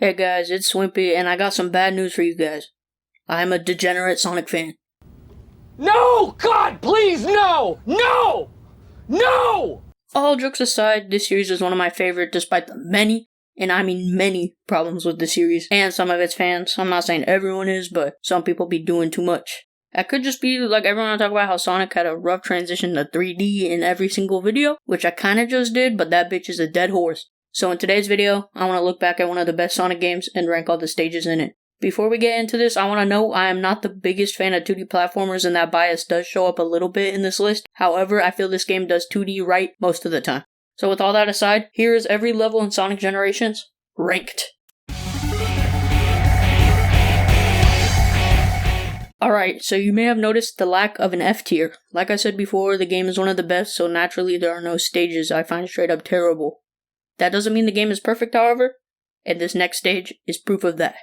Hey guys, it's Swimpy, and I got some bad news for you guys. I'm a degenerate Sonic fan. No! God, please, no! No! No! All jokes aside, this series is one of my favorite despite the many, and I mean many, problems with the series and some of its fans. I'm not saying everyone is, but some people be doing too much. That could just be like everyone talk about how Sonic had a rough transition to 3D in every single video, which I kinda just did, but that bitch is a dead horse. So in today's video, I want to look back at one of the best Sonic games and rank all the stages in it. Before we get into this, I want to note I am not the biggest fan of 2D platformers, and that bias does show up a little bit in this list. However, I feel this game does 2D right most of the time. So with all that aside, here is every level in Sonic Generations ranked. Alright, so you may have noticed the lack of an F tier. Like I said before, the game is one of the best, so naturally there are no stages I find straight up terrible. That doesn't mean the game is perfect, however, and this next stage is proof of that.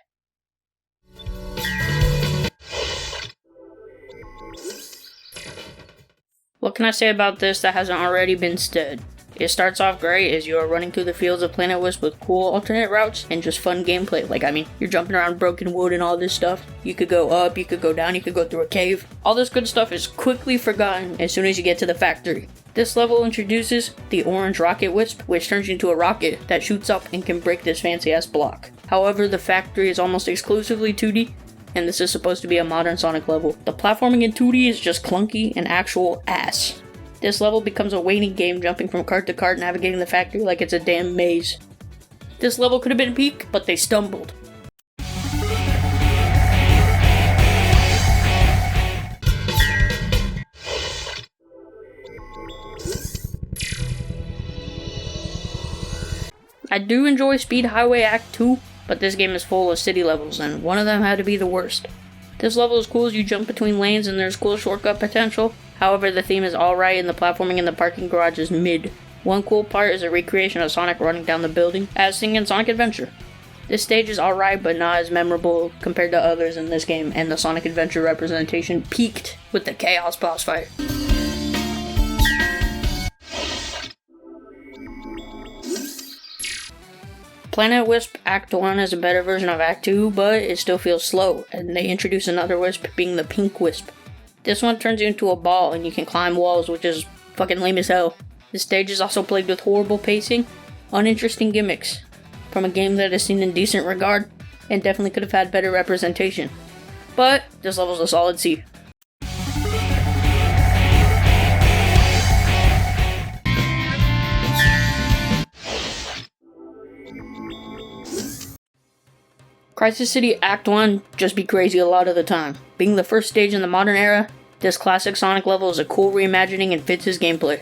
What can I say about this that hasn't already been said? It starts off great as you are running through the fields of Planet Wisp with cool alternate routes and just fun gameplay. You're jumping around broken wood and all this stuff. You could go up, you could go down, you could go through a cave. All this good stuff is quickly forgotten as soon as you get to the factory. This level introduces the orange rocket Wisp, which turns you into a rocket that shoots up and can break this fancy ass block. However, the factory is almost exclusively 2D, and this is supposed to be a modern Sonic level. The platforming in 2D is just clunky and actual ass. This level becomes a waiting game, jumping from cart to cart, navigating the factory like it's a damn maze. This level could have been peak, but they stumbled. I do enjoy Speed Highway Act 2, but this game is full of city levels, and one of them had to be the worst. This level is cool as you jump between lanes and there's cool shortcut potential. However, the theme is alright and the platforming in the parking garage is mid. One cool part is a recreation of Sonic running down the building, as seen in Sonic Adventure. This stage is alright but not as memorable compared to others in this game, and the Sonic Adventure representation peaked with the Chaos boss fight. Planet Wisp Act 1 is a better version of Act 2, but it still feels slow, and they introduce another Wisp being the Pink Wisp. This one turns you into a ball and you can climb walls, which is fucking lame as hell. This stage is also plagued with horrible pacing, uninteresting gimmicks, from a game that is seen in decent regard, and definitely could have had better representation. But this level's a solid C. Crisis City Act 1 just be crazy a lot of the time. Being the first stage in the modern era, this classic Sonic level is a cool reimagining and fits his gameplay.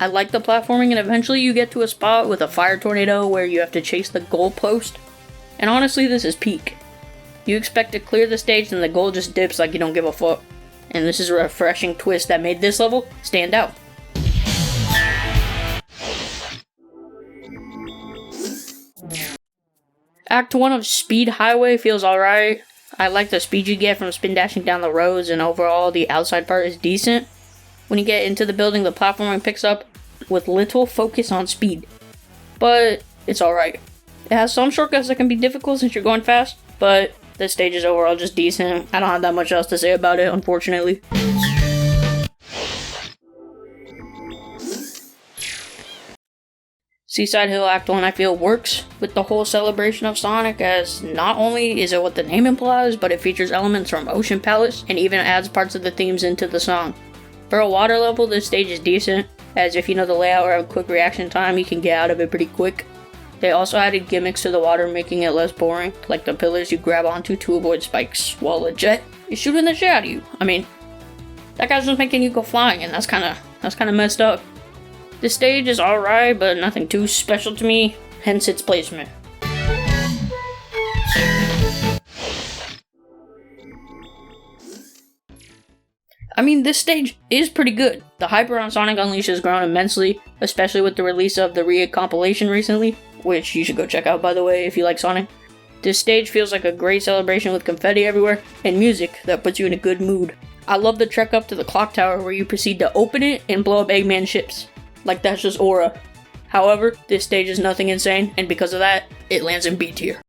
I like the platforming, and eventually you get to a spot with a fire tornado where you have to chase the goalpost. And honestly, this is peak. You expect to clear the stage and the goal just dips like you don't give a fuck. And this is a refreshing twist that made this level stand out. Act 1 of Speed Highway feels alright. I like the speed you get from spin dashing down the roads, and overall the outside part is decent. When you get into the building, the platforming picks up with little focus on speed. But it's alright. It has some shortcuts that can be difficult since you're going fast, but this stage is overall just decent. I don't have that much else to say about it, unfortunately. Seaside Hill Act 1 I feel works with the whole celebration of Sonic, as not only is it what the name implies, but it features elements from Ocean Palace and even adds parts of the themes into the song. For a water level, this stage is decent, as if you know the layout or have a quick reaction time, you can get out of it pretty quick. They also added gimmicks to the water, making it less boring, like the pillars you grab onto to avoid spikes, while a jet is shooting the shit out of you. I mean, that guy's just making you go flying, and that's kinda messed up. This stage is alright, but nothing too special to me, hence its placement. I mean, this stage is pretty good. The hype around Sonic Unleashed has grown immensely, especially with the release of the Re compilation recently, which you should go check out, by the way, if you like Sonic. This stage feels like a great celebration with confetti everywhere, and music that puts you in a good mood. I love the trek up to the clock tower where you proceed to open it and blow up Eggman ships. Like that's just aura. However, this stage is nothing insane, and because of that, it lands in B tier.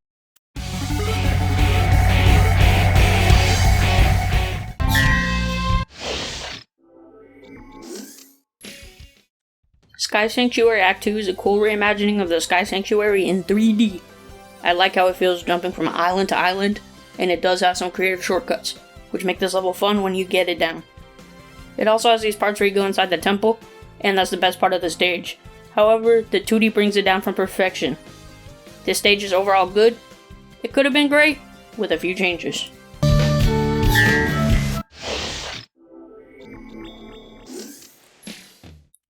Sky Sanctuary Act 2 is a cool reimagining of the Sky Sanctuary in 3D. I like how it feels jumping from island to island, and it does have some creative shortcuts, which make this level fun when you get it down. It also has these parts where you go inside the temple, and that's the best part of the stage. However, the 2D brings it down from perfection. This stage is overall good. It could have been great, with a few changes.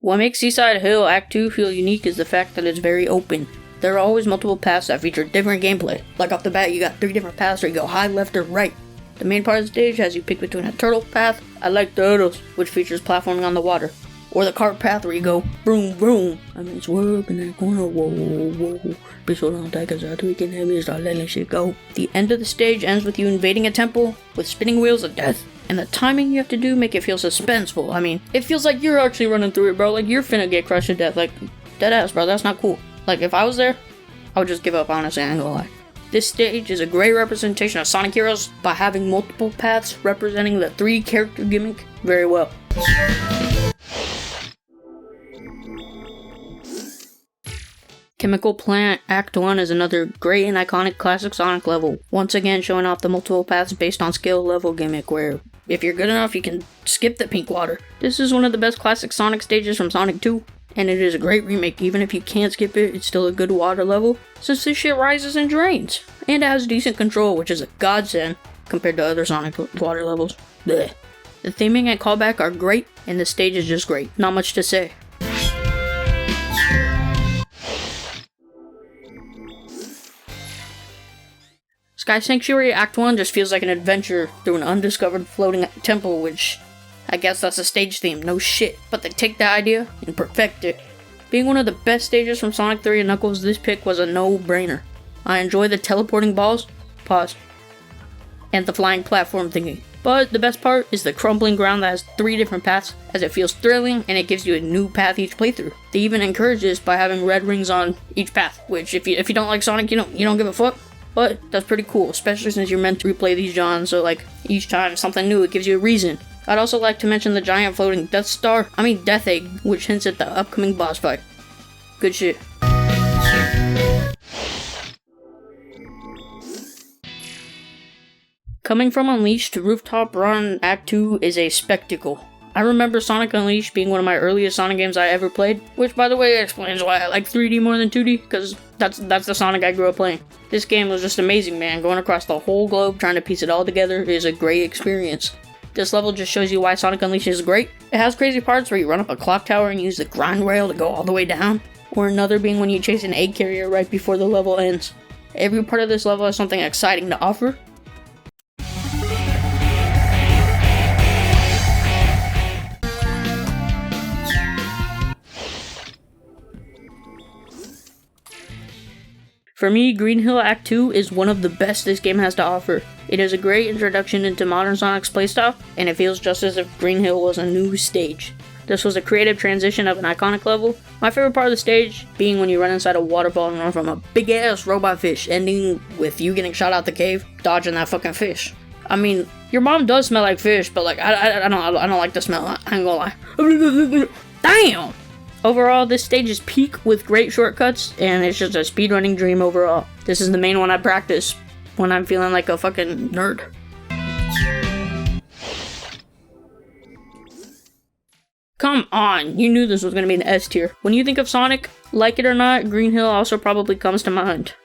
What makes Seaside Hill Act 2 feel unique is the fact that it's very open. There are always multiple paths that feature different gameplay. Like off the bat, you got 3 different paths where you go high, left, or right. The main part of the stage has you pick between a turtle path, I like turtles, which features platforming on the water, or the cart path where you go vroom vroom. I mean, swerve in that corner, whoa, whoa. Be so long, take us out, we can have you start letting shit go. The end of the stage ends with you invading a temple with spinning wheels of death. And the timing you have to do make it feel suspenseful. I mean, it feels like you're actually running through it, bro. Like, you're finna get crushed to death. Like, deadass, bro. That's not cool. Like, if I was there, I would just give up, honestly. I ain't gonna lie. This stage is a great representation of Sonic Heroes by having multiple paths representing the 3 character gimmick very well. Chemical Plant Act 1 is another great and iconic classic Sonic level, once again showing off the multiple paths based on skill level gimmick where if you're good enough you can skip the pink water. This is one of the best classic Sonic stages from Sonic 2, and it is a great remake. Even if you can't skip it, it's still a good water level since this shit rises and drains, and it has decent control, which is a godsend compared to other Sonic water levels. Blech. The theming and callback are great, and the stage is just great. Not much to say. Sky Sanctuary Act 1 just feels like an adventure through an undiscovered floating temple, which I guess that's a stage theme, no shit. But they take the idea and perfect it. Being one of the best stages from Sonic 3 and Knuckles, this pick was a no-brainer. I enjoy the teleporting balls, and the flying platform thingy. But the best part is the crumbling ground that has 3 different paths, as it feels thrilling and it gives you a new path each playthrough. They even encourage this by having red rings on each path, which if you don't like Sonic, you don't give a fuck. But that's pretty cool, especially since you're meant to replay these Johns, so like each time something new, it gives you a reason. I'd also like to mention the giant floating Death Egg, which hints at the upcoming boss fight. Good shit. Coming from Unleashed to Rooftop Run Act 2 is a spectacle. I remember Sonic Unleashed being one of my earliest Sonic games I ever played, which by the way explains why I like 3D more than 2D, because that's the Sonic I grew up playing. This game was just amazing, man. Going across the whole globe trying to piece it all together is a great experience. This level just shows you why Sonic Unleashed is great. It has crazy parts where you run up a clock tower and use the grind rail to go all the way down, or another being when you chase an egg carrier right before the level ends. Every part of this level has something exciting to offer. For me, Green Hill Act 2 is one of the best this game has to offer. It is a great introduction into modern Sonic's playstyle, and it feels just as if Green Hill was a new stage. This was a creative transition of an iconic level. My favorite part of the stage being when you run inside a waterfall and run from a big ass robot fish, ending with you getting shot out the cave, dodging that fucking fish. I mean, your mom does smell like fish, but like I don't like the smell. I ain't gonna lie. Damn! Overall, this stage is peak with great shortcuts, and it's just a speedrunning dream overall. This is the main one I practice when I'm feeling like a fucking nerd. Come on, you knew this was gonna be an S tier. When you think of Sonic, like it or not, Green Hill also probably comes to mind.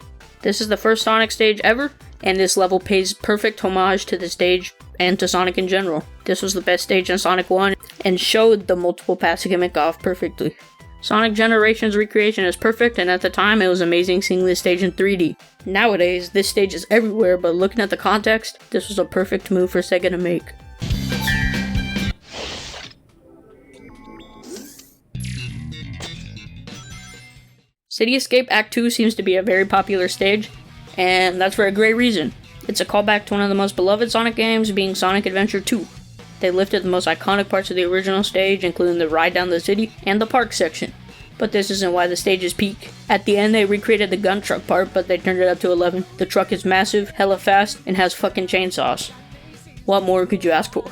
This is the first Sonic stage ever, and this level pays perfect homage to the stage and to Sonic in general. This was the best stage in Sonic 1, and showed the multiple paths gimmick off perfectly. Sonic Generations recreation is perfect, and at the time it was amazing seeing this stage in 3D. Nowadays, this stage is everywhere, but looking at the context, this was a perfect move for Sega to make. City Escape Act 2 seems to be a very popular stage, and that's for a great reason. It's a callback to one of the most beloved Sonic games, being Sonic Adventure 2. They lifted the most iconic parts of the original stage, including the ride down the city and the park section. But this isn't why the stage is peak. At the end, they recreated the gun truck part, but they turned it up to 11. The truck is massive, hella fast, and has fucking chainsaws. What more could you ask for?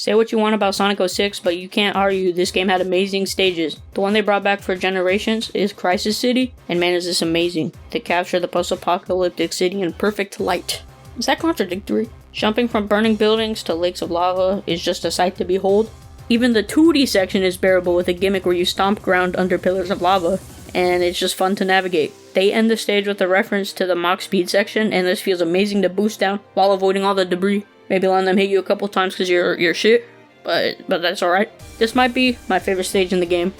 Say what you want about Sonic 06, but you can't argue this game had amazing stages. The one they brought back for generations is Crisis City, and man is this amazing. They capture the post-apocalyptic city in perfect light. Is that contradictory? Jumping from burning buildings to lakes of lava is just a sight to behold. Even the 2D section is bearable with a gimmick where you stomp ground under pillars of lava, and it's just fun to navigate. They end the stage with a reference to the Mach Speed section, and this feels amazing to boost down while avoiding all the debris. Maybe letting them hit you a couple times because you're shit, but that's alright. This might be my favorite stage in the game.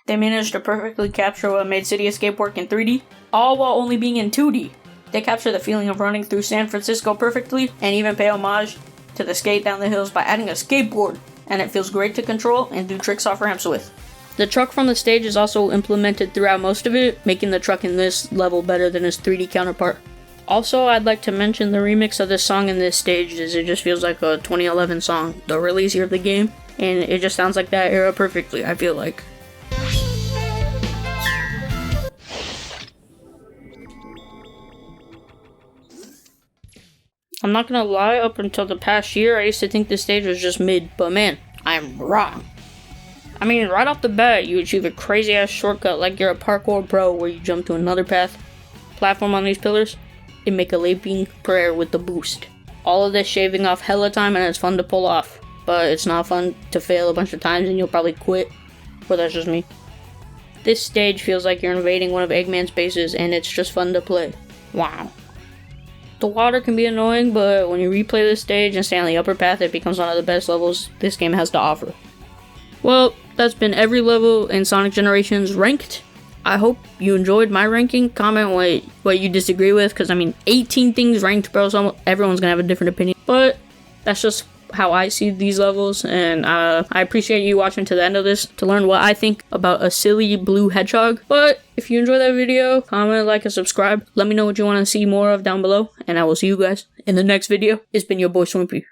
They managed to perfectly capture what made City Escape work in 3D, all while only being in 2D. They capture the feeling of running through San Francisco perfectly, and even pay homage to the skate down the hills by adding a skateboard, and it feels great to control and do tricks off ramps with. The truck from the stage is also implemented throughout most of it, making the truck in this level better than its 3D counterpart. Also, I'd like to mention the remix of this song in this stage, as it just feels like a 2011 song, the release year of the game, and it just sounds like that era perfectly, I feel like. I'm not gonna lie, up until the past year, I used to think this stage was just mid, but man, I'm wrong. I mean, right off the bat, you achieve a crazy ass shortcut like you're a parkour pro where you jump to another platform on these pillars, and make a leaping prayer with the boost. All of this shaving off hella time, and it's fun to pull off, but it's not fun to fail a bunch of times and you'll probably quit, but that's just me. This stage feels like you're invading one of Eggman's bases and it's just fun to play. Wow. The water can be annoying, but when you replay this stage and stay on the upper path, it becomes one of the best levels this game has to offer. Well, that's been every level in Sonic Generations ranked. I hope you enjoyed my ranking. Comment what you disagree with, because I mean, 18 things ranked, bro, so everyone's gonna have a different opinion. But that's just how I see these levels, and I appreciate you watching to the end of this to learn what I think about a silly blue hedgehog. But if you enjoyed that video, comment, like, and subscribe. Let me know what you want to see more of down below, and I will see you guys in the next video. It's been your boy Swimpy.